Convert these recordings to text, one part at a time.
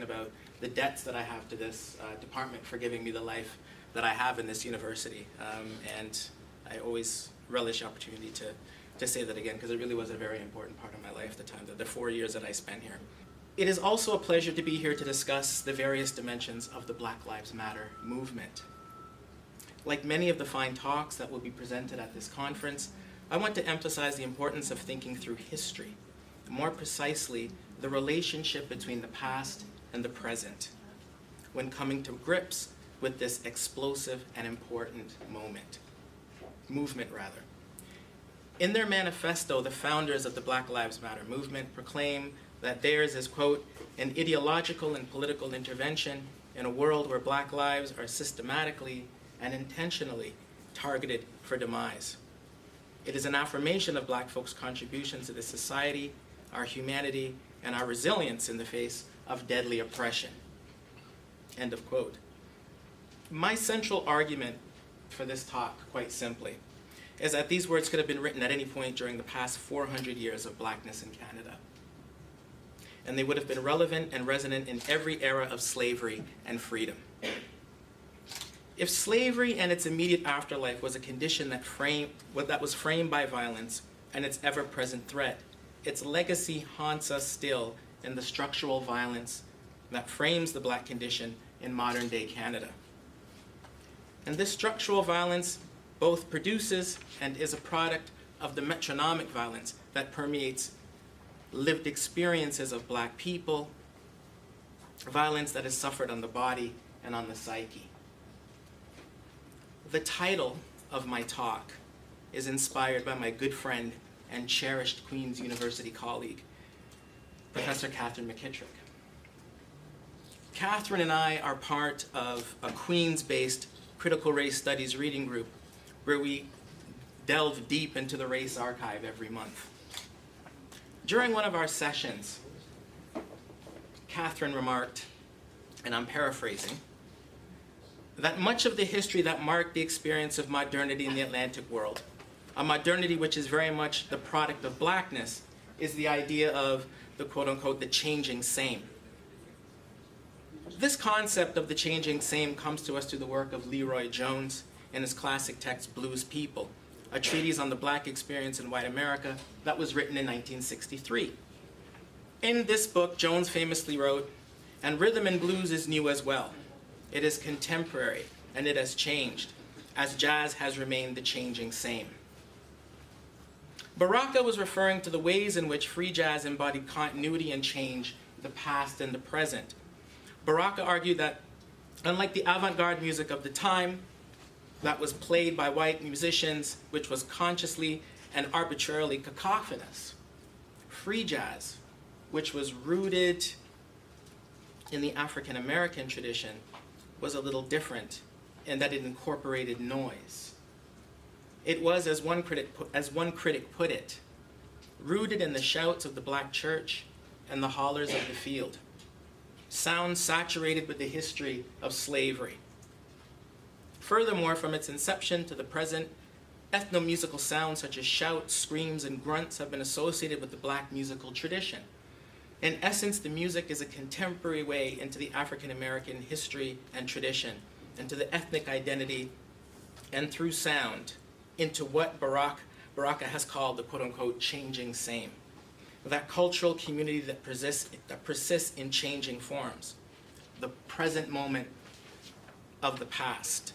about the debts that I have to this department for giving me the life that I have in this university. And I always relish the opportunity to say that again, because it really was a very important part of my life, the 4 years that I spent here. It is also a pleasure to be here to discuss the various dimensions of the Black Lives Matter movement. Like many of the fine talks that will be presented at this conference, I want to emphasize the importance of thinking through history, more precisely, the relationship between the past and the present, when coming to grips with this explosive and important movement. In their manifesto, the founders of the Black Lives Matter movement proclaim that theirs is, quote, an ideological and political intervention in a world where Black lives are systematically and intentionally targeted for demise. It is an affirmation of Black folks' contributions to this society, our humanity, and our resilience in the face of deadly oppression. End of quote. My central argument for this talk, quite simply, is that these words could have been written at any point during the past 400 years of Blackness in Canada. And they would have been relevant and resonant in every era of slavery and freedom. If slavery and its immediate afterlife was a condition that was framed by violence and its ever-present threat, its legacy haunts us still in the structural violence that frames the Black condition in modern-day Canada. And this structural violence both produces and is a product of the metronomic violence that permeates lived experiences of Black people, violence that is suffered on the body and on the psyche. The title of my talk is inspired by my good friend and cherished Queen's University colleague, Professor Catherine McKittrick. Catherine and I are part of a Queens-based critical race studies reading group where we delve deep into the race archive every month. During one of our sessions, Catherine remarked, and I'm paraphrasing, that much of the history that marked the experience of modernity in the Atlantic world, a modernity which is very much the product of Blackness, is the idea of the quote-unquote the changing same. This concept of the changing same comes to us through the work of Leroy Jones in his classic text, Blues People, a treatise on the Black experience in white America that was written in 1963. In this book, Jones famously wrote, "And rhythm and blues is new as well. It is contemporary, and it has changed, as jazz has remained the changing same." Baraka was referring to the ways in which free jazz embodied continuity and change, the past and the present. Baraka argued that, unlike the avant-garde music of the time that was played by white musicians, which was consciously and arbitrarily cacophonous, free jazz, which was rooted in the African-American tradition, was a little different in that it incorporated noise. It was, as one critic put it, rooted in the shouts of the Black church and the hollers of the field, sounds saturated with the history of slavery. Furthermore, from its inception to the present, ethnomusical sounds such as shouts, screams, and grunts have been associated with the Black musical tradition. In essence, the music is a contemporary way into the African-American history and tradition, into the ethnic identity, and through sound, into what Baraka has called the quote-unquote changing same, that cultural community that persists in changing forms, the present moment of the past.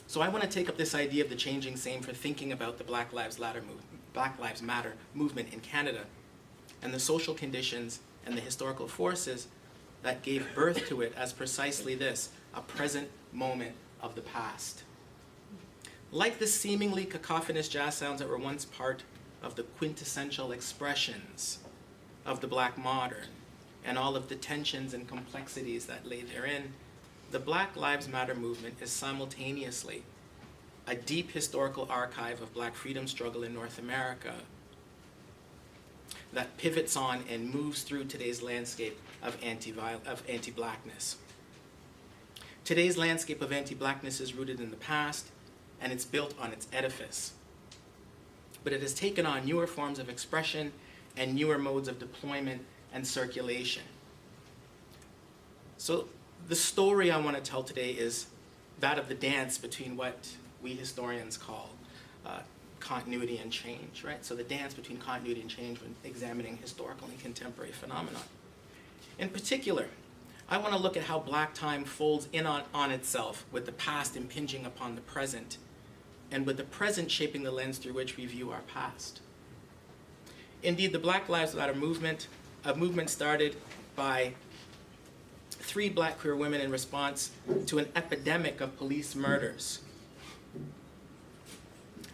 So I want to take up this idea of the changing same for thinking about the Black Lives Matter movement in Canada and the social conditions and the historical forces that gave birth to it as precisely this, a present moment of the past. Like the seemingly cacophonous jazz sounds that were once part of the quintessential expressions of the Black modern and all of the tensions and complexities that lay therein, the Black Lives Matter movement is simultaneously a deep historical archive of Black freedom struggle in North America that pivots on and moves through today's landscape of anti-Blackness. Today's landscape of anti-Blackness is rooted in the past, and it's built on its edifice. But it has taken on newer forms of expression and newer modes of deployment and circulation. So the story I want to tell today is that of the dance between what we historians call continuity and change, right? So the dance between continuity and change when examining historical and contemporary phenomena. In particular, I want to look at how Black time folds in on itself, with the past impinging upon the present, and with the present shaping the lens through which we view our past. Indeed, the Black Lives Matter movement, a movement started by 3 Black queer women in response to an epidemic of police murders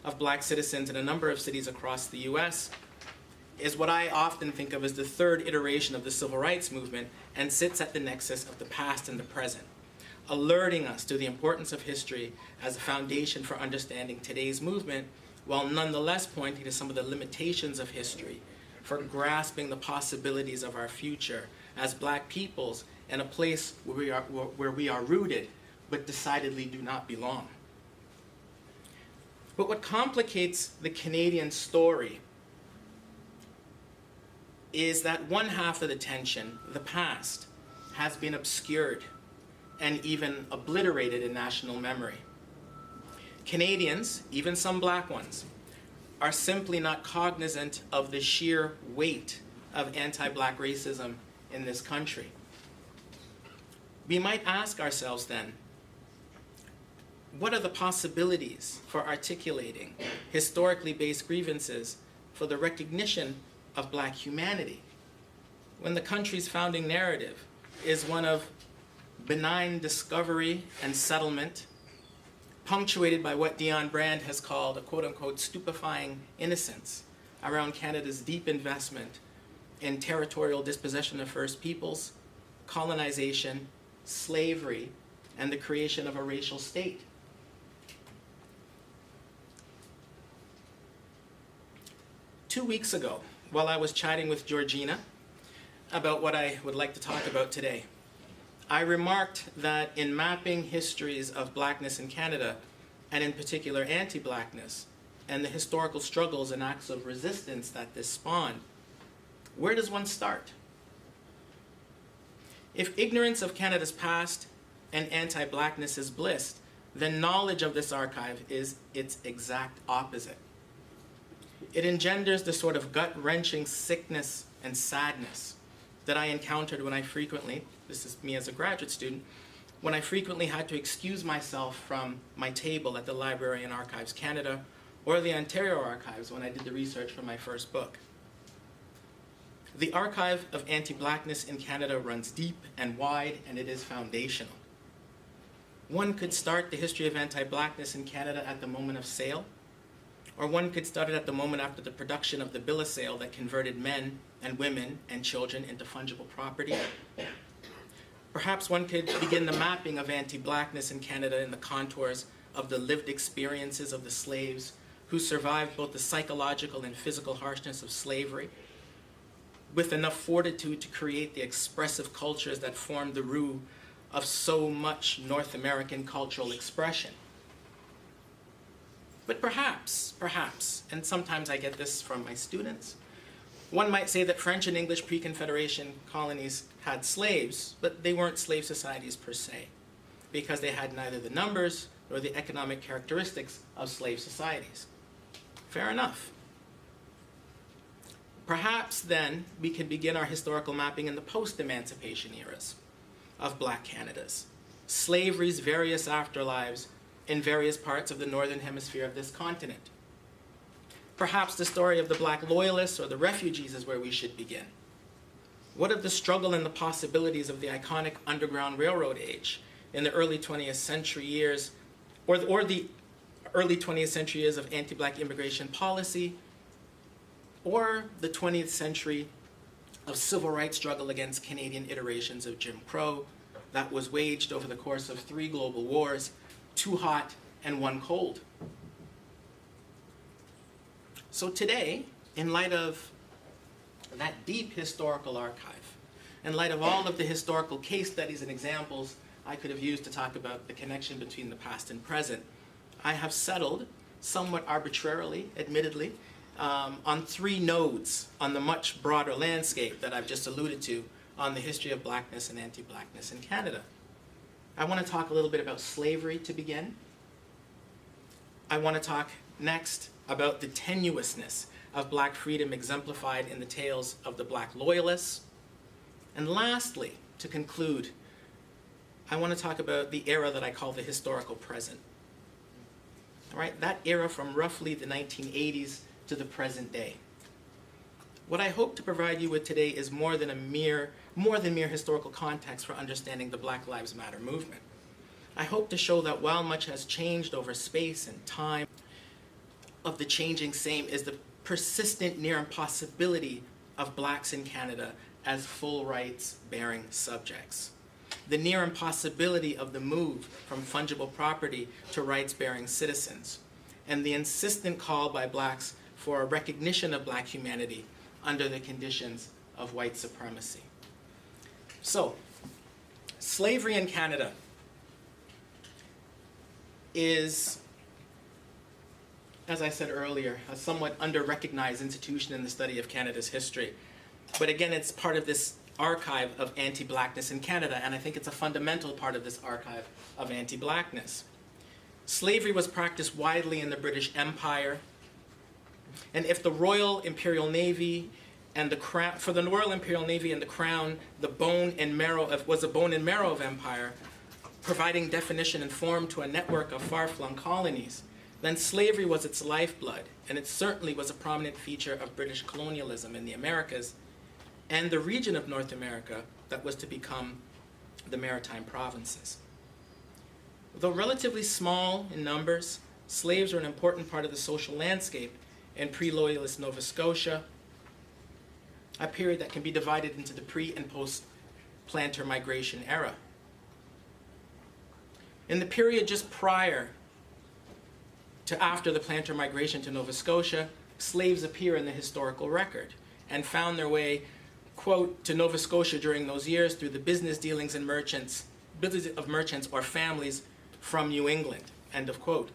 of Black citizens in a number of cities across the US, is what I often think of as the 3rd iteration of the civil rights movement, and sits at the nexus of the past and the present, alerting us to the importance of history as a foundation for understanding today's movement, while nonetheless pointing to some of the limitations of history for grasping the possibilities of our future as Black peoples in a place where we are rooted, but decidedly do not belong. But what complicates the Canadian story is that one half of the tension, the past, has been obscured and even obliterated in national memory. Canadians, even some Black ones, are simply not cognizant of the sheer weight of anti-Black racism in this country. We might ask ourselves then, what are the possibilities for articulating historically based grievances for the recognition of Black humanity, when the country's founding narrative is one of benign discovery and settlement, punctuated by what Dion Brand has called a quote-unquote stupefying innocence around Canada's deep investment in territorial dispossession of First Peoples, colonization, slavery, and the creation of a racial state. Two weeks ago, while I was chatting with Georgina about what I would like to talk about today, I remarked that in mapping histories of Blackness in Canada, and in particular anti-Blackness, and the historical struggles and acts of resistance that this spawned, where does one start? If ignorance of Canada's past and anti-Blackness is bliss, then knowledge of this archive is its exact opposite. It engenders the sort of gut-wrenching sickness and sadness that I encountered when I frequently, this is me as a graduate student, when I frequently had to excuse myself from my table at the Library and Archives Canada or the Ontario Archives when I did the research for my first book. The archive of anti-Blackness in Canada runs deep and wide, and it is foundational. One could start the history of anti-Blackness in Canada at the moment of sale, or one could start it at the moment after the production of the bill of sale that converted men and women and children into fungible property. Perhaps one could begin the mapping of anti-Blackness in Canada in the contours of the lived experiences of the slaves who survived both the psychological and physical harshness of slavery, with enough fortitude to create the expressive cultures that formed the root of so much North American cultural expression. But perhaps, and sometimes I get this from my students, one might say that French and English pre-Confederation colonies had slaves, but they weren't slave societies per se, because they had neither the numbers nor the economic characteristics of slave societies. Fair enough. Perhaps then we can begin our historical mapping in the post-emancipation eras of Black Canadas, slavery's various afterlives in various parts of the northern hemisphere of this continent. Perhaps the story of the Black loyalists or the refugees is where we should begin. What of the struggle and the possibilities of the iconic Underground Railroad age in the early 20th century years, or the early 20th century years of anti-Black immigration policy, or the 20th century of civil rights struggle against Canadian iterations of Jim Crow that was waged over the course of 3 global wars, 2 hot and 1 cold. So today, in light of that deep historical archive, in light of all of the historical case studies and examples I could have used to talk about the connection between the past and present, I have settled, somewhat arbitrarily, admittedly, on 3 nodes on the much broader landscape that I've just alluded to on the history of blackness and anti-blackness in Canada. I want to talk a little bit about slavery to begin. I want to talk next about the tenuousness of black freedom exemplified in the tales of the black loyalists. And lastly, to conclude, I want to talk about the era that I call the historical present. All right, that era from roughly the 1980s to the present day. What I hope to provide you with today is more than mere historical context for understanding the Black Lives Matter movement. I hope to show that while much has changed over space and time, of the changing same is the persistent near impossibility of blacks in Canada as full rights-bearing subjects. The near impossibility of the move from fungible property to rights-bearing citizens, and the insistent call by blacks for a recognition of black humanity under the conditions of white supremacy. So, slavery in Canada is, as I said earlier, a somewhat under-recognized institution in the study of Canada's history. But again, it's part of this archive of anti-blackness in Canada, and I think it's a fundamental part of this archive of anti-blackness. Slavery was practiced widely in the British Empire, and if the Royal Imperial Navy and the Crown, for the Royal Imperial Navy and the Crown, the bone and marrow was a bone and marrow of empire, providing definition and form to a network of far-flung colonies, then slavery was its lifeblood, and it certainly was a prominent feature of British colonialism in the Americas and the region of North America that was to become the maritime provinces. Though relatively small in numbers, slaves were an important part of the social landscape in pre-loyalist Nova Scotia, a period that can be divided into the pre- and post-planter migration era. In the period just prior to after the planter migration to Nova Scotia, slaves appear in the historical record and found their way, quote, to Nova Scotia during those years through the business dealings and merchants or families from New England, end of quote.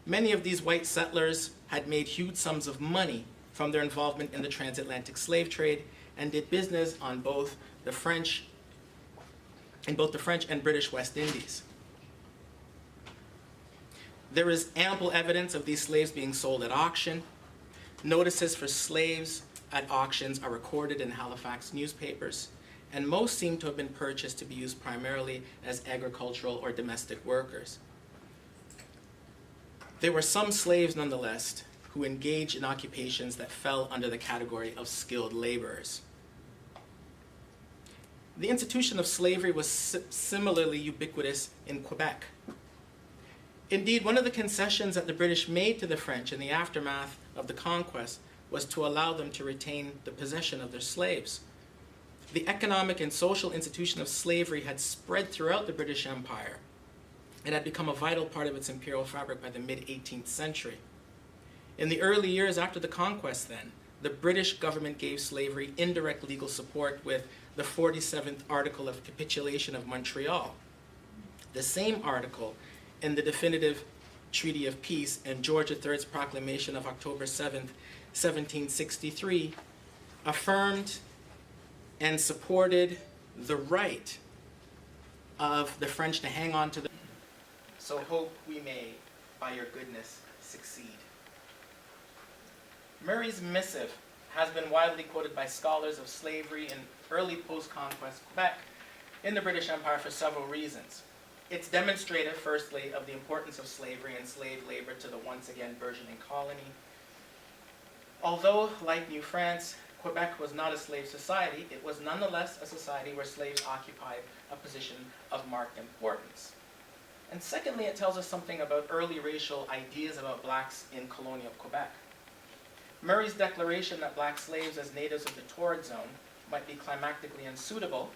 Many of these white settlers had made huge sums of money from their involvement in the transatlantic slave trade and did business on both the French and British West Indies. There is ample evidence of these slaves being sold at auction. Notices for slaves at auctions are recorded in Halifax newspapers, and most seem to have been purchased to be used primarily as agricultural or domestic workers. There were some slaves, nonetheless, who engaged in occupations that fell under the category of skilled laborers. The institution of slavery was similarly ubiquitous in Quebec. Indeed, one of the concessions that the British made to the French in the aftermath of the conquest was to allow them to retain the possession of their slaves. The economic and social institution of slavery had spread throughout the British Empire. It had become a vital part of its imperial fabric by the mid-18th century. In the early years after the conquest, then, the British government gave slavery indirect legal support with the 47th Article of Capitulation of Montreal. The same article in the definitive Treaty of Peace and George III's proclamation of October 7th, 1763, affirmed and supported the right of the French to hang on to the... So hope we may, by your goodness, succeed. Murray's missive has been widely quoted by scholars of slavery in early post-conquest Quebec in the British Empire for several reasons. It's demonstrative, firstly, of the importance of slavery and slave labor to the once again burgeoning colony. Although, like New France, Quebec was not a slave society, it was nonetheless a society where slaves occupied a position of marked importance. And secondly, it tells us something about early racial ideas about blacks in colonial Quebec. Murray's declaration that black slaves as natives of the torrid zone might be climactically unsuitable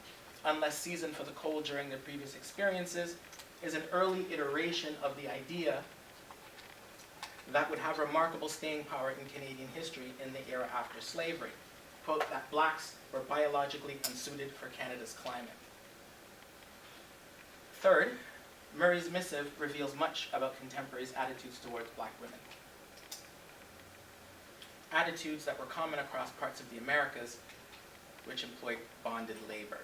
unless seasoned for the cold during their previous experiences is an early iteration of the idea that would have remarkable staying power in Canadian history in the era after slavery. Quote, that blacks were biologically unsuited for Canada's climate. Third, Murray's missive reveals much about contemporaries' attitudes towards black women. Attitudes that were common across parts of the Americas, which employed bonded labor.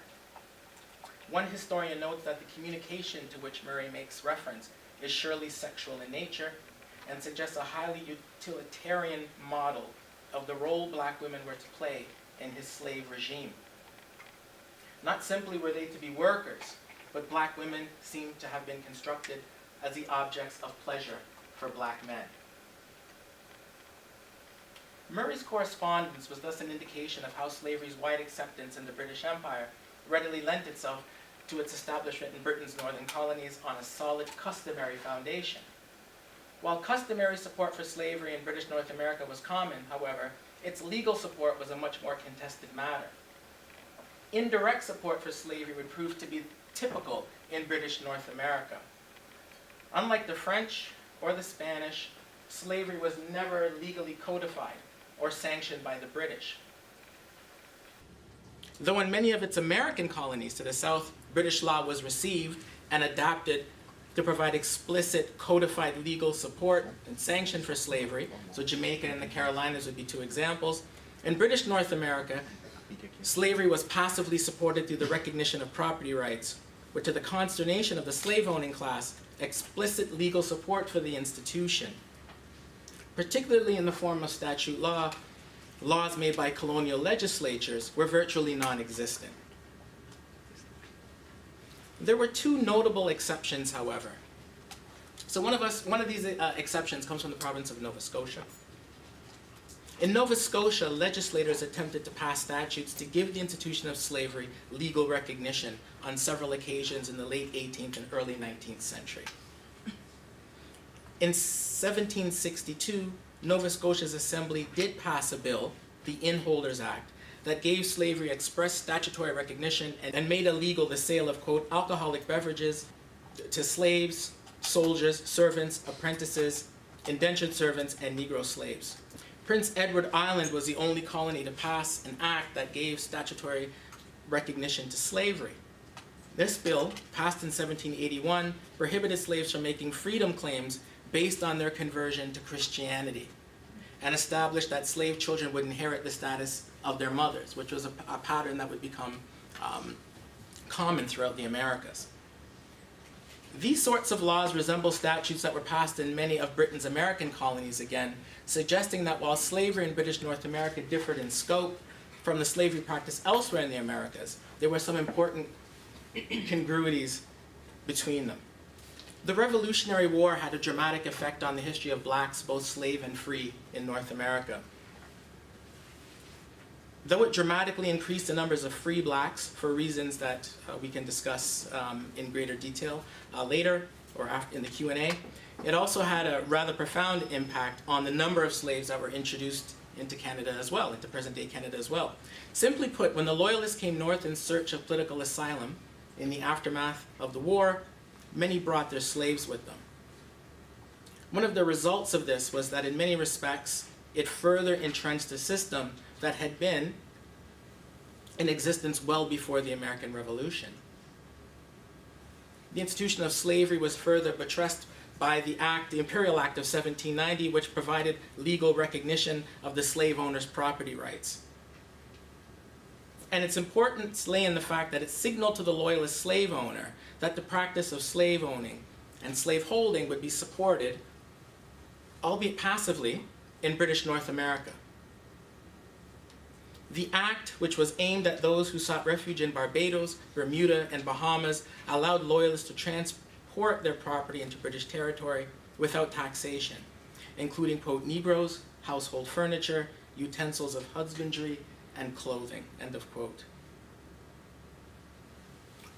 One historian notes that the communication to which Murray makes reference is surely sexual in nature and suggests a highly utilitarian model of the role black women were to play in his slave regime. Not simply were they to be workers, but black women seem to have been constructed as the objects of pleasure for black men. Murray's correspondence was thus an indication of how slavery's wide acceptance in the British Empire readily lent itself to its establishment in Britain's northern colonies on a solid customary foundation. While customary support for slavery in British North America was common, however, its legal support was a much more contested matter. Indirect support for slavery would prove to be typical in British North America. Unlike the French or the Spanish, slavery was never legally codified or sanctioned by the British. Though in many of its American colonies to the south, British law was received and adapted to provide explicit codified legal support and sanction for slavery. So Jamaica and the Carolinas would be two examples. In British North America, slavery was passively supported through the recognition of property rights, with, to the consternation of the slave-owning class, explicit legal support for the institution, particularly in the form of statute law. Laws made by colonial legislatures were virtually non-existent. There were two notable exceptions, however. So one of these exceptions comes from the province of Nova Scotia. In Nova Scotia, legislators attempted to pass statutes to give the institution of slavery legal recognition on several occasions in the late 18th and early 19th century. In 1762, Nova Scotia's Assembly did pass a bill, the Inholders Act, that gave slavery express statutory recognition and made illegal the sale of, quote, alcoholic beverages to slaves, soldiers, servants, apprentices, indentured servants, and Negro slaves. Prince Edward Island was the only colony to pass an act that gave statutory recognition to slavery. This bill, passed in 1781, prohibited slaves from making freedom claims based on their conversion to Christianity, and established that slave children would inherit the status of their mothers, which was a pattern that would become common throughout the Americas. These sorts of laws resemble statutes that were passed in many of Britain's American colonies again, suggesting that while slavery in British North America differed in scope from the slavery practice elsewhere in the Americas, there were some important congruities between them. The Revolutionary War had a dramatic effect on the history of blacks, both slave and free, in North America. Though it dramatically increased the numbers of free blacks for reasons that we can discuss in greater detail later or after in the Q&A, it also had a rather profound impact on the number of slaves that were introduced into Canada as well, into present-day Canada as well. Simply put, when the Loyalists came north in search of political asylum in the aftermath of the war, many brought their slaves with them. One of the results of this was that in many respects, it further entrenched a system that had been in existence well before the American Revolution. The institution of slavery was further buttressed by the Imperial Act of 1790, which provided legal recognition of the slave owner's property rights. And its importance lay in the fact that it signaled to the Loyalist slave owner that the practice of slave owning and slave holding would be supported, albeit passively, in British North America. The act, which was aimed at those who sought refuge in Barbados, Bermuda, and Bahamas, allowed Loyalists to transport their property into British territory without taxation, including, quote, Negroes, household furniture, utensils of husbandry, and clothing, end of quote.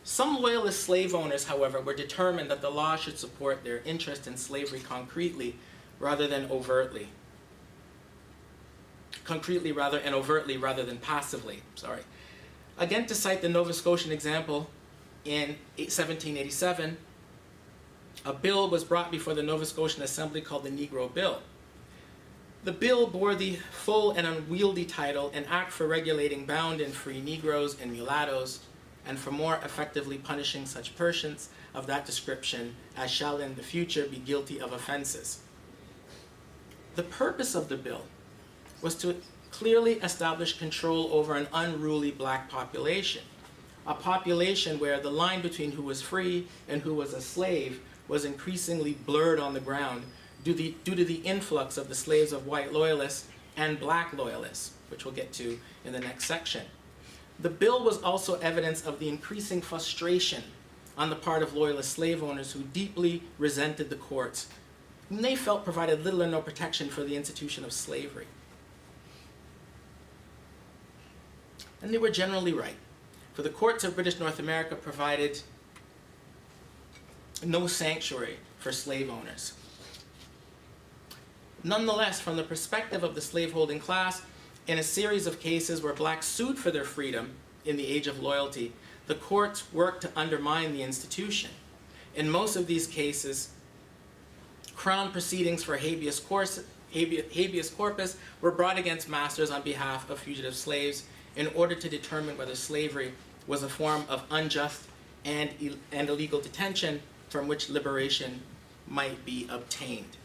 Some Loyalist slave owners, however, were determined that the law should support their interest in slavery concretely rather than overtly. Overtly rather than passively, Again, to cite the Nova Scotian example, in 1787, a bill was brought before the Nova Scotian Assembly called the Negro Bill. The bill bore the full and unwieldy title, An Act for Regulating Bound and Free Negroes and Mulattoes, and for more effectively punishing such persons of that description as shall in the future be guilty of offenses. The purpose of the bill was to clearly established control over an unruly black population, a population where the line between who was free and who was a slave was increasingly blurred on the ground due to the influx of the slaves of white loyalists and black loyalists, which we'll get to in the next section. The bill was also evidence of the increasing frustration on the part of loyalist slave owners who deeply resented the courts, whom they felt provided little or no protection for the institution of slavery. And they were generally right, for the courts of British North America provided no sanctuary for slave owners. Nonetheless, from the perspective of the slaveholding class, in a series of cases where blacks sued for their freedom in the Age of Loyalty, the courts worked to undermine the institution. In most of these cases, Crown proceedings for habeas corpus were brought against masters on behalf of fugitive slaves in order to determine whether slavery was a form of unjust and illegal detention from which liberation might be obtained.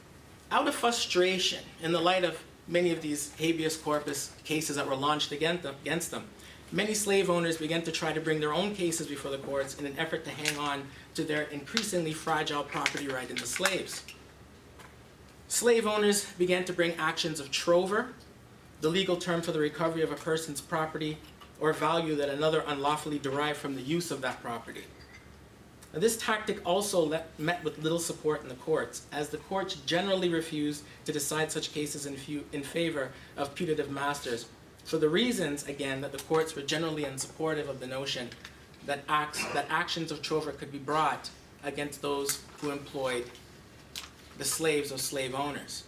Out of frustration, in the light of many of these habeas corpus cases that were launched against them, many slave owners began to try to bring their own cases before the courts in an effort to hang on to their increasingly fragile property right in the slaves. Slave owners began to bring actions of trover, the legal term for the recovery of a person's property or value that another unlawfully derived from the use of that property. Now, this tactic also met with little support in the courts, as the courts generally refused to decide such cases in favor of putative masters, for the reasons, again, that the courts were generally unsupportive of the notion that actions of trover could be brought against those who employed the slaves of slave owners.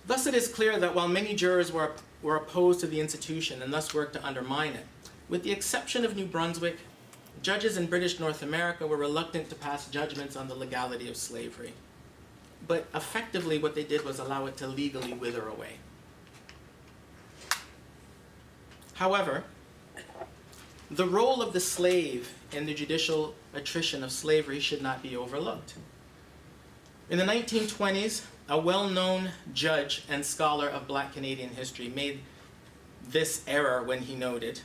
Thus, it is clear that while many jurors were opposed to the institution and thus worked to undermine it, with the exception of New Brunswick, judges in British North America were reluctant to pass judgments on the legality of slavery. But effectively, what they did was allow it to legally wither away. However, the role of the slave in the judicial attrition of slavery should not be overlooked. In the 1920s, a well-known judge and scholar of Black Canadian history made this error when he noted,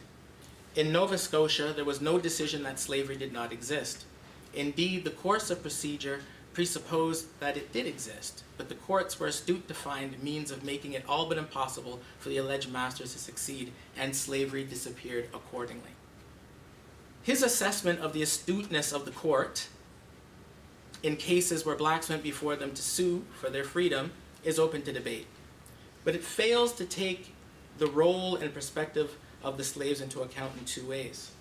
"In Nova Scotia, there was no decision that slavery did not exist. Indeed, the course of procedure presupposed that it did exist, but the courts were astute to find means of making it all but impossible for the alleged masters to succeed, and slavery disappeared accordingly." His assessment of the astuteness of the court in cases where blacks went before them to sue for their freedom is open to debate, but it fails to take the role and perspective of the slaves into account in two ways.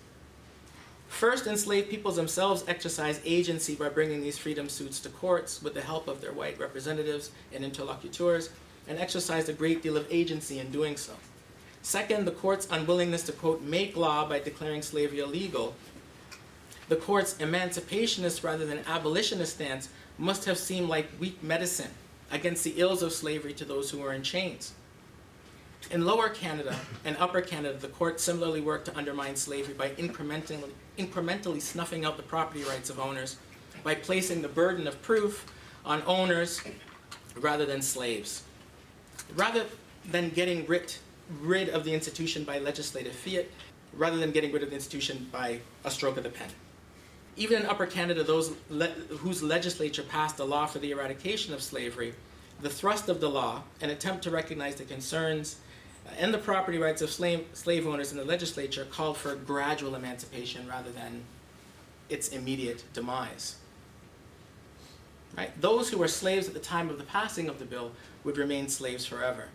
First, enslaved peoples themselves exercise agency by bringing these freedom suits to courts with the help of their white representatives and interlocutors, and exercised a great deal of agency in doing so. Second, the court's unwillingness to, quote, make law by declaring slavery illegal. The court's emancipationist rather than abolitionist stance must have seemed like weak medicine against the ills of slavery to those who were in chains. In Lower Canada and Upper Canada, the court similarly worked to undermine slavery by incrementally snuffing out the property rights of owners by placing the burden of proof on owners rather than slaves. Rather than getting rid of the institution by legislative fiat, rather than getting rid of the institution by a stroke of the pen. Even in Upper Canada, those whose legislature passed a law for the eradication of slavery, the thrust of the law, an attempt to recognize the concerns and the property rights of slave owners in the legislature, called for gradual emancipation rather than its immediate demise. Right? Those who were slaves at the time of the passing of the bill would remain slaves forever.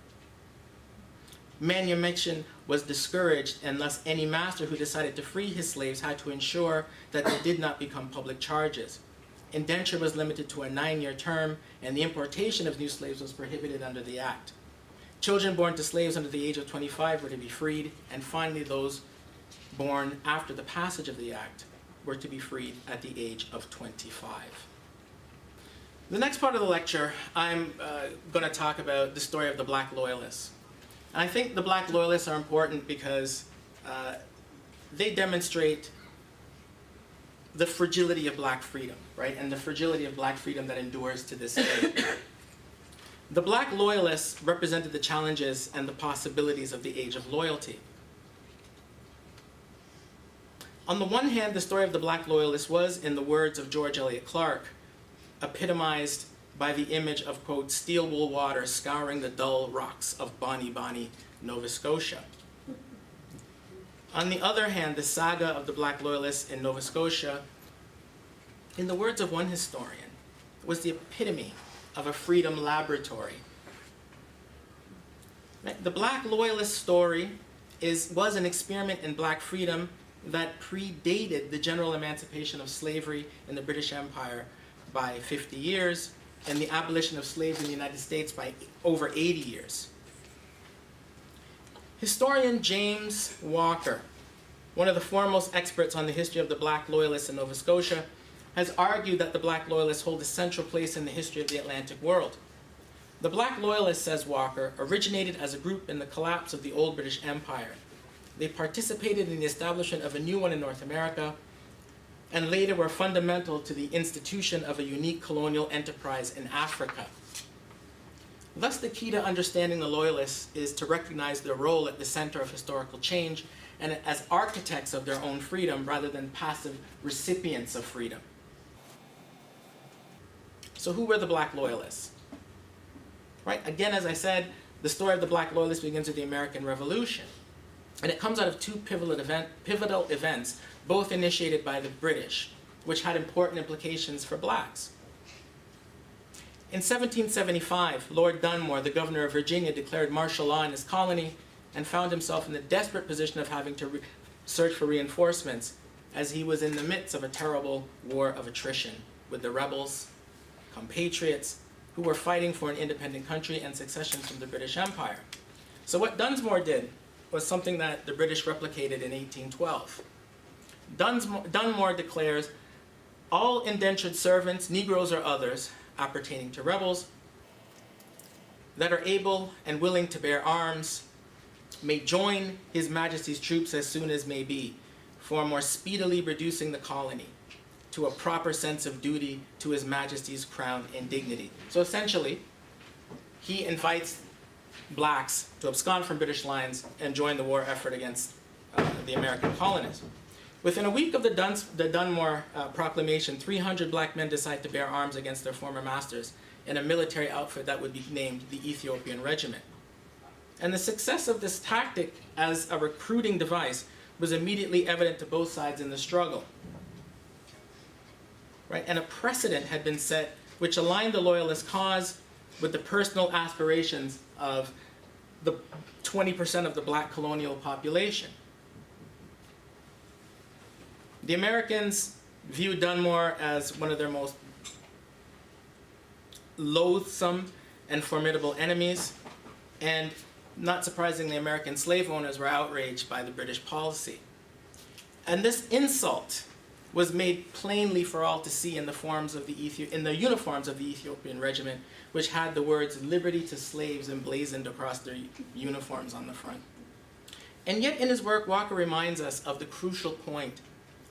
Manumission was discouraged, and thus any master who decided to free his slaves had to ensure that they did not become public charges. Indenture was limited to a 9-year term, and the importation of new slaves was prohibited under the Act. Children born to slaves under the age of 25 were to be freed, and finally those born after the passage of the Act were to be freed at the age of 25. The next part of the lecture, I'm going to talk about the story of the Black Loyalists. And I think the Black Loyalists are important because they demonstrate the fragility of black freedom, right? And the fragility of black freedom that endures to this day. The Black Loyalists represented the challenges and the possibilities of the age of loyalty. On the one hand, the story of the Black Loyalists was, in the words of George Eliot Clark, epitomized by the image of, quote, steel wool water scouring the dull rocks of Bonnie Bonnie, Nova Scotia. On the other hand, the saga of the Black Loyalists in Nova Scotia, in the words of one historian, was the epitome of a freedom laboratory. The Black Loyalist story was an experiment in black freedom that predated the general emancipation of slavery in the British Empire by 50 years and the abolition of slaves in the United States by over 80 years. Historian James Walker, one of the foremost experts on the history of the Black Loyalists in Nova Scotia, has argued that the Black Loyalists hold a central place in the history of the Atlantic world. The Black Loyalists, says Walker, originated as a group in the collapse of the old British Empire. They participated in the establishment of a new one in North America, and later were fundamental to the institution of a unique colonial enterprise in Africa. Thus, the key to understanding the Loyalists is to recognize their role at the center of historical change and as architects of their own freedom rather than passive recipients of freedom. So who were the Black Loyalists? Right? Again, as I said, the story of the Black Loyalists begins with the American Revolution. And it comes out of two pivotal events, both initiated by the British, which had important implications for blacks. In 1775, Lord Dunmore, the governor of Virginia, declared martial law in his colony and found himself in the desperate position of having to search for reinforcements as he was in the midst of a terrible war of attrition with the rebels, compatriots, who were fighting for an independent country and succession from the British Empire. So what Dunmore did was something that the British replicated in 1812. Dunmore declares, all indentured servants, Negroes or others, appertaining to rebels, that are able and willing to bear arms, may join His Majesty's troops as soon as may be, for more speedily reducing the colony to a proper sense of duty to His Majesty's crown and dignity. So essentially, he invites blacks to abscond from British lines and join the war effort against the American colonists. Within a week of the Dunmore proclamation, 300 black men decide to bear arms against their former masters in a military outfit that would be named the Ethiopian Regiment. And the success of this tactic as a recruiting device was immediately evident to both sides in the struggle. Right? And a precedent had been set which aligned the Loyalist cause with the personal aspirations of the 20% of the black colonial population. The Americans viewed Dunmore as one of their most loathsome and formidable enemies, and not surprisingly, American slave owners were outraged by the British policy. And this insult was made plainly for all to see in the uniforms of the Ethiopian Regiment, which had the words "Liberty to Slaves" emblazoned across their uniforms on the front. And yet in his work, Walker reminds us of the crucial point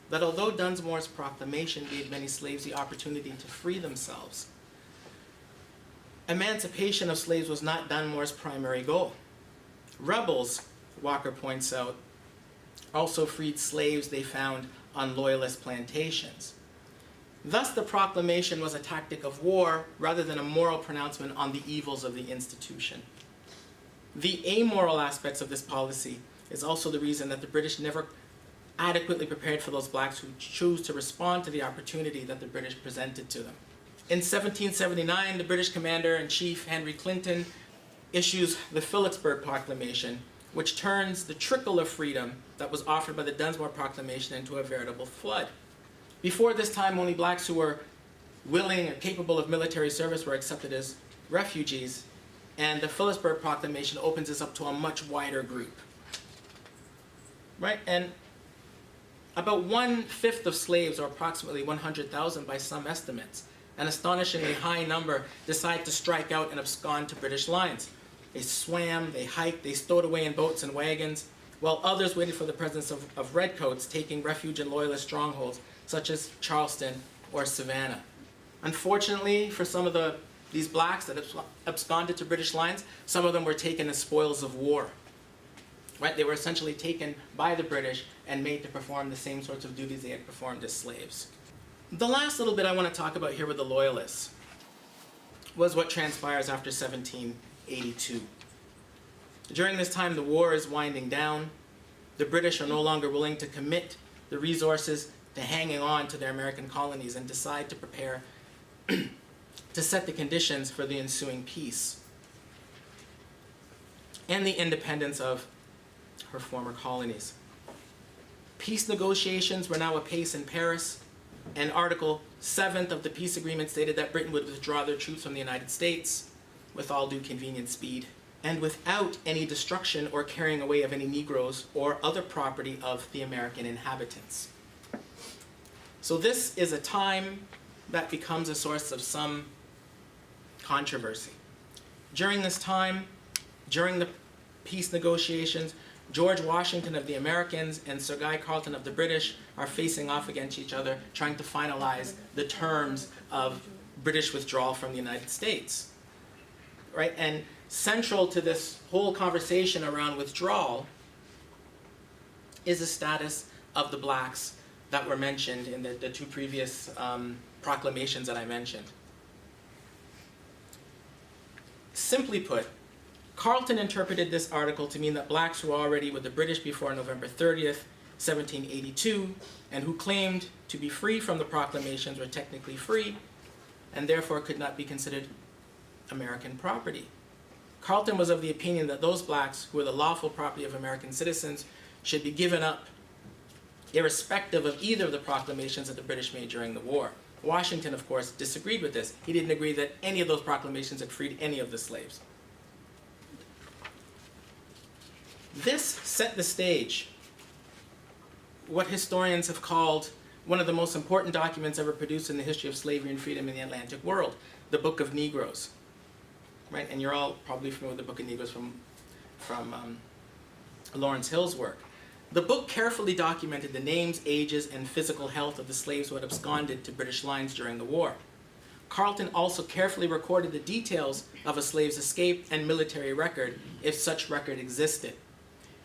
that although Dunmore's proclamation gave many slaves the opportunity to free themselves, emancipation of slaves was not Dunmore's primary goal. Rebels, Walker points out, also freed slaves they found on Loyalist plantations. Thus, the proclamation was a tactic of war rather than a moral pronouncement on the evils of the institution. The amoral aspects of this policy is also the reason that the British never adequately prepared for those blacks who chose to respond to the opportunity that the British presented to them. In 1779, the British Commander-in-Chief Henry Clinton issues the Phillipsburg Proclamation, which turns the trickle of freedom that was offered by the Dunmore Proclamation into a veritable flood. Before this time, only blacks who were willing or capable of military service were accepted as refugees, and the Phillipsburg Proclamation opens this up to a much wider group. Right? And about 1/5 of slaves, or approximately 100,000 by some estimates, an astonishingly high number, decide to strike out and abscond to British lines. They swam, they hiked, they stowed away in boats and wagons, while others waited for the presence of redcoats taking refuge in Loyalist strongholds, such as Charleston or Savannah. Unfortunately, for some of the these blacks that absconded to British lines, some of them were taken as spoils of war. Right? They were essentially taken by the British and made to perform the same sorts of duties they had performed as slaves. The last little bit I want to talk about here with the Loyalists was what transpires after 1782. During this time, the war is winding down. The British are no longer willing to commit the resources to hanging on to their American colonies and decide to prepare to set the conditions for the ensuing peace and the independence of her former colonies. Peace negotiations were now apace in Paris, and Article 7 of the peace agreement stated that Britain would withdraw their troops from the United States with all due convenient speed and without any destruction or carrying away of any Negroes or other property of the American inhabitants. So this is a time that becomes a source of some controversy. During this time, during the peace negotiations, George Washington of the Americans and Sir Guy Carleton of the British are facing off against each other, trying to finalize the terms of British withdrawal from the United States. Right? And central to this whole conversation around withdrawal is the status of the blacks that were mentioned in the two previous proclamations that I mentioned. Simply put, Carleton interpreted this article to mean that blacks who were already with the British before November 30th, 1782, and who claimed to be free from the proclamations were technically free, and therefore could not be considered American property. Carleton was of the opinion that those blacks who were the lawful property of American citizens should be given up, irrespective of either of the proclamations that the British made during the war. Washington, of course, disagreed with this. He didn't agree that any of those proclamations had freed any of the slaves. This set the stage, what historians have called one of the most important documents ever produced in the history of slavery and freedom in the Atlantic world, the Book of Negroes. Right? And you're all probably familiar with the Book of Negroes from Lawrence Hill's work. The book carefully documented the names, ages, and physical health of the slaves who had absconded to British lines during the war. Carleton also carefully recorded the details of a slave's escape and military record, if such record existed.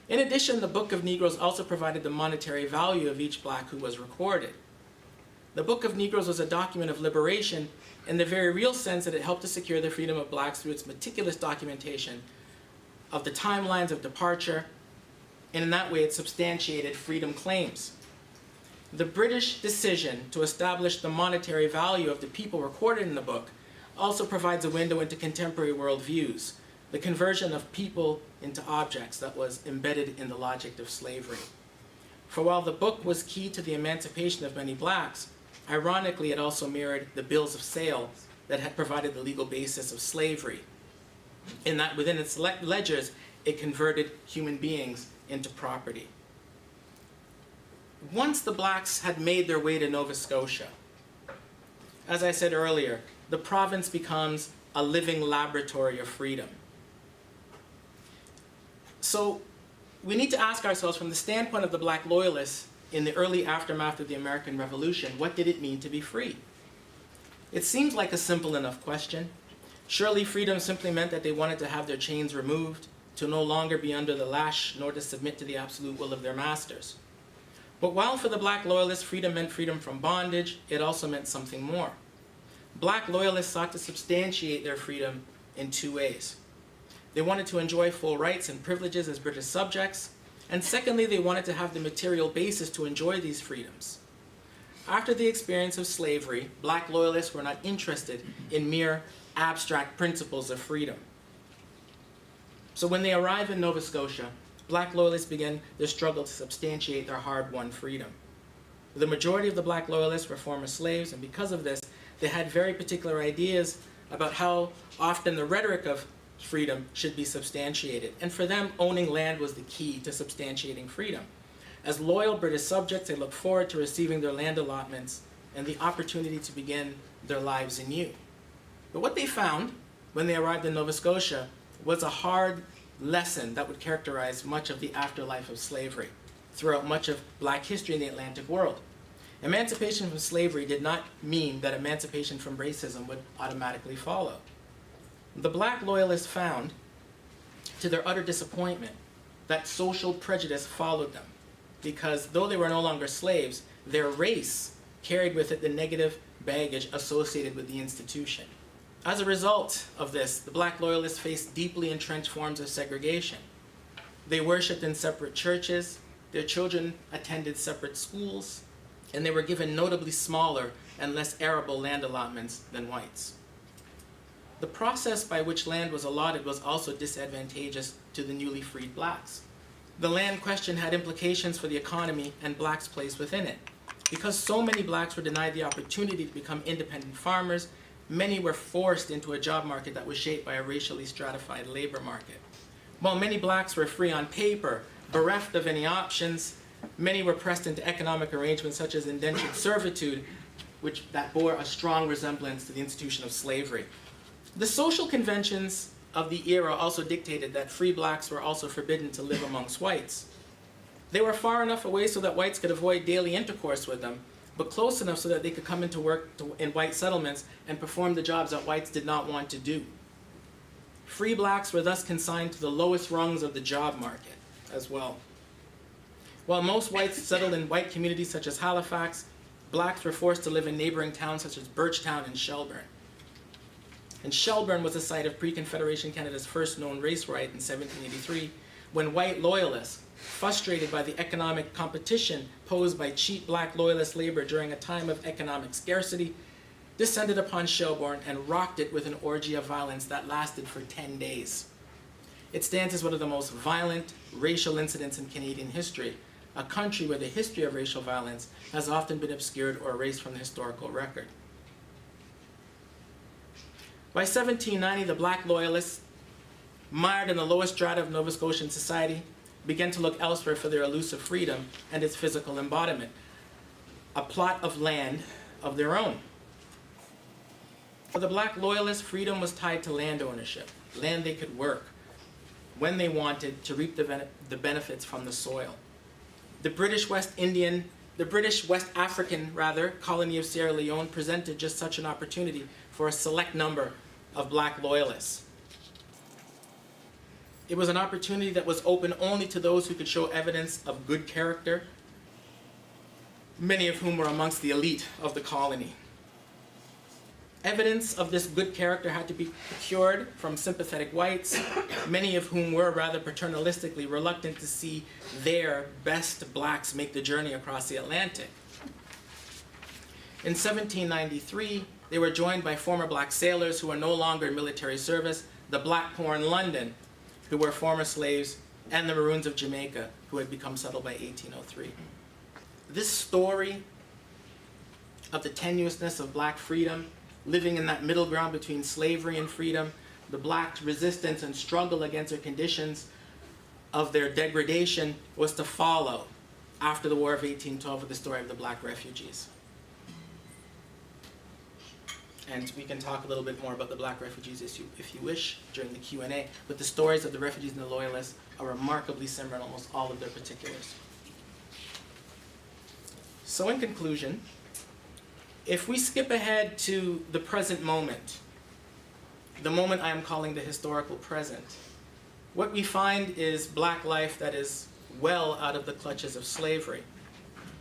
In addition, the Book of Negroes also provided the monetary value of each black who was recorded. The Book of Negroes was a document of liberation in the very real sense that it helped to secure the freedom of blacks through its meticulous documentation of the timelines of departure, and in that way it substantiated freedom claims. The British decision to establish the monetary value of the people recorded in the book also provides a window into contemporary worldviews, the conversion of people into objects that was embedded in the logic of slavery. For while the book was key to the emancipation of many blacks, ironically it also mirrored the bills of sale that had provided the legal basis of slavery, in that within its ledgers it converted human beings into property. Once the blacks had made their way to Nova Scotia, as I said earlier, the province becomes a living laboratory of freedom. So we need to ask ourselves, from the standpoint of the black loyalists in the early aftermath of the American Revolution, what did it mean to be free? It seems like a simple enough question. Surely freedom simply meant that they wanted to have their chains removed, to no longer be under the lash, nor to submit to the absolute will of their masters. But while for the black loyalists freedom meant freedom from bondage, it also meant something more. Black loyalists sought to substantiate their freedom in two ways. They wanted to enjoy full rights and privileges as British subjects, and secondly, they wanted to have the material basis to enjoy these freedoms. After the experience of slavery, black loyalists were not interested in mere abstract principles of freedom. So when they arrived in Nova Scotia, black loyalists began their struggle to substantiate their hard-won freedom. The majority of the black loyalists were former slaves, and because of this, they had very particular ideas about how often the rhetoric of freedom should be substantiated. And for them, owning land was the key to substantiating freedom. As loyal British subjects, they looked forward to receiving their land allotments and the opportunity to begin their lives anew. But what they found when they arrived in Nova Scotia was a hard lesson that would characterize much of the afterlife of slavery throughout much of black history in the Atlantic world. Emancipation from slavery did not mean that emancipation from racism would automatically follow. The black loyalists found, to their utter disappointment, that social prejudice followed them, because though they were no longer slaves, their race carried with it the negative baggage associated with the institution. As a result of this, the black loyalists faced deeply entrenched forms of segregation. They worshipped in separate churches, their children attended separate schools, and they were given notably smaller and less arable land allotments than whites. The process by which land was allotted was also disadvantageous to the newly freed blacks. The land question had implications for the economy and blacks' place within it. Because so many blacks were denied the opportunity to become independent farmers, many were forced into a job market that was shaped by a racially stratified labor market. While many blacks were free on paper, bereft of any options, many were pressed into economic arrangements such as indentured servitude, that bore a strong resemblance to the institution of slavery. The social conventions of the era also dictated that free blacks were also forbidden to live amongst whites. They were far enough away so that whites could avoid daily intercourse with them, but close enough so that they could come into work in white settlements and perform the jobs that whites did not want to do. Free blacks were thus consigned to the lowest rungs of the job market as well. While most whites settled in white communities such as Halifax, blacks were forced to live in neighboring towns such as Birchtown and Shelburne. And Shelburne was the site of pre-Confederation Canada's first known race riot in 1783, when white loyalists, frustrated by the economic competition posed by cheap black loyalist labor during a time of economic scarcity, descended upon Shelburne and rocked it with an orgy of violence that lasted for 10 days. It stands as one of the most violent racial incidents in Canadian history, a country where the history of racial violence has often been obscured or erased from the historical record. By 1790, the black loyalists, mired in the lowest strata of Nova Scotian society, began to look elsewhere for their elusive freedom and its physical embodiment, a plot of land of their own. For the black loyalists, freedom was tied to land ownership, land they could work when they wanted to reap the benefits from the soil. The British West African colony of Sierra Leone presented just such an opportunity for a select number of black loyalists. It was an opportunity that was open only to those who could show evidence of good character, many of whom were amongst the elite of the colony. Evidence of this good character had to be procured from sympathetic whites, many of whom were rather paternalistically reluctant to see their best blacks make the journey across the Atlantic. In 1793, they were joined by former black sailors who were no longer in military service, the Black Poor in London, who were former slaves, and the Maroons of Jamaica, who had become settled by 1803. This story of the tenuousness of black freedom, living in that middle ground between slavery and freedom, the black resistance and struggle against their conditions of their degradation, was to follow after the War of 1812 with the story of the black refugees. And we can talk a little bit more about the black refugees issue if you wish during the Q&A, but the stories of the refugees and the loyalists are remarkably similar in almost all of their particulars. So in conclusion, if we skip ahead to the present moment, the moment I am calling the historical present, what we find is black life that is well out of the clutches of slavery,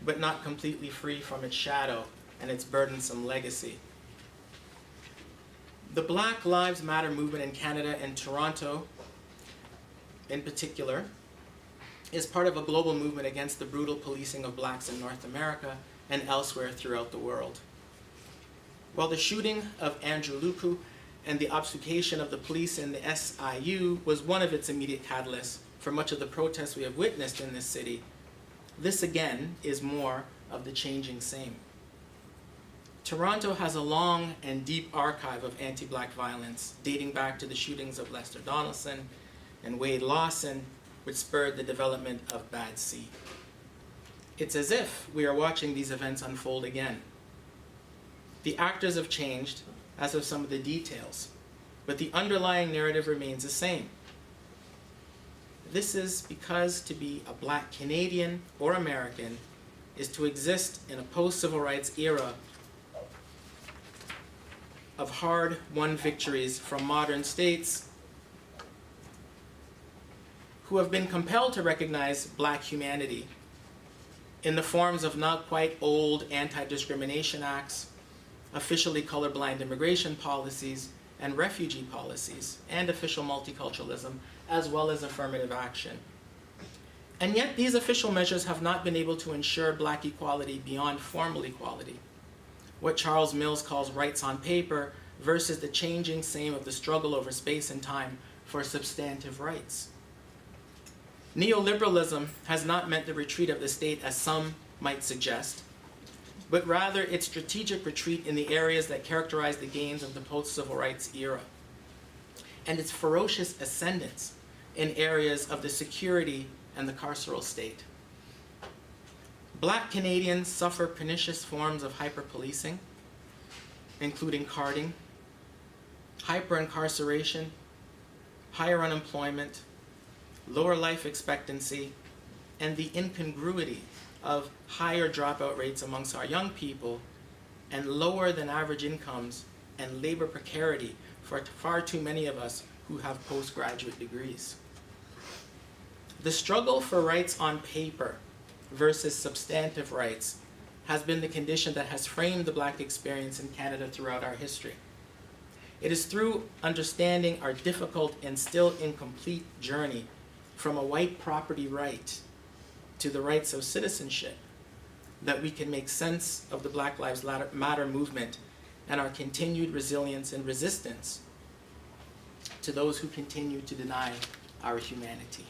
but not completely free from its shadow and its burdensome legacy. The Black Lives Matter movement in Canada and Toronto, in particular, is part of a global movement against the brutal policing of blacks in North America and elsewhere throughout the world. While the shooting of Andrew Lupu and the obfuscation of the police in the SIU was one of its immediate catalysts for much of the protests we have witnessed in this city, this again is more of the changing same. Toronto has a long and deep archive of anti-black violence dating back to the shootings of Lester Donaldson and Wade Lawson, which spurred the development of Bad C. It's as if we are watching these events unfold again. The actors have changed, as have some of the details, but the underlying narrative remains the same. This is because to be a black Canadian or American is to exist in a post-civil rights era of hard-won victories from modern states who have been compelled to recognize Black humanity in the forms of not quite old anti-discrimination acts, officially colorblind immigration policies, and refugee policies, and official multiculturalism, as well as affirmative action. And yet these official measures have not been able to ensure Black equality beyond formal equality, what Charles Mills calls rights on paper versus the changing same of the struggle over space and time for substantive rights. Neoliberalism has not meant the retreat of the state as some might suggest, but rather its strategic retreat in the areas that characterize the gains of the post-civil rights era, and its ferocious ascendance in areas of the security and the carceral state. Black Canadians suffer pernicious forms of hyper-policing, including carding, hyper-incarceration, higher unemployment, lower life expectancy, and the incongruity of higher dropout rates amongst our young people and lower than average incomes and labor precarity for far too many of us who have postgraduate degrees. The struggle for rights on paper versus substantive rights has been the condition that has framed the Black experience in Canada throughout our history. It is through understanding our difficult and still incomplete journey from a white property right to the rights of citizenship that we can make sense of the Black Lives Matter movement and our continued resilience and resistance to those who continue to deny our humanity.